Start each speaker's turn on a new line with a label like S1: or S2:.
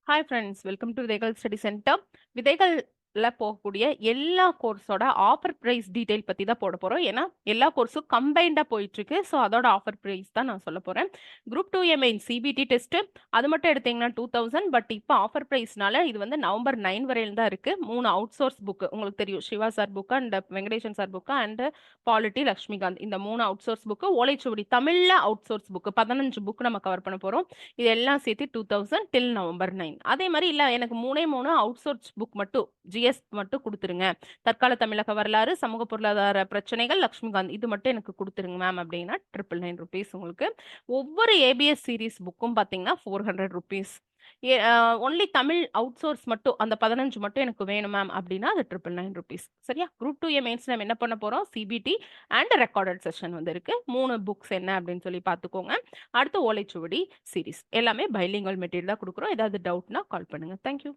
S1: Hi friends, welcome to விதைகள் study centre. விதைகள்ல போகக்கூடிய எல்லா கோர்ஸோட ஆஃபர் பிரைஸ் டீடைல் பத்தி தான் போட போறோம். ஏன்னா எல்லா கோர்ஸும் கம்பைண்டா போயிட்டு இருக்கு. ஸோ அதோட ஆஃபர் பிரைஸ் தான் நான் சொல்ல போறேன். Group 2A main CBT test அது மட்டும் எடுத்தீங்கன்னா 2000. பட் இப்போ ஆஃபர் பிரைஸ்னால இது வந்து நவம்பர் 9 வரையில தான் இருக்கு. 3 அவுட் சோர்ஸ் புக் உங்களுக்கு தெரியும். Siva sir book and Venkatesan sir book and polity Laxmikanth, இந்த 3 அவுட் சோர்ஸ் புக். ஓலைச்சுவடி தமிழ்ல அவுட் சோர்ஸ் புக் 15 புக் நம்ம கவர் பண்ண போறோம். இது எல்லாம் சேர்த்து 2000 டில் நவம்பர் 9. அதே மாதிரி இல்ல எனக்கு 3 அவுட் சோர்ஸ் புக் மட்டும் ஜிஎஸ் மட்டும் கொடுத்துருங்க, தற்கால தமிழக வரலாறு, சமூக பொருளாதார பிரச்சனைகள், லக்ஷ்மிகாந்த் இது மட்டும் எனக்கு கொடுத்துருங்க மேம் அப்படின்னா ₹999 உங்களுக்கு. ஒவ்வொரு ஏபிஎஸ் சீரீஸ் புக்கும் பார்த்தீங்கன்னா ₹400. ஒன்லி தமிழ் அவுட் சோர்ஸ் மட்டும் அந்த 15 மட்டும் எனக்கு வேணும் மேம் அப்படின்னா அது ₹999. சரியா? குரூப் 2A மெயின்ஸ் நம்ம என்ன பண்ண போறோம்? சிபிடி அண்ட் ரெக்கார்டட் செஷன் வந்து இருக்கு. 3 புக்ஸ் என்ன அப்படின்னு சொல்லி பார்த்துக்கோங்க. அடுத்து ஓலைச்சுவடி சீரிஸ் எல்லாமே பைலிங்குவல் மெட்டீரியல் தான் கொடுக்குறோம். ஏதாவது டவுட்னா கால் பண்ணுங்க. தேங்க்யூ.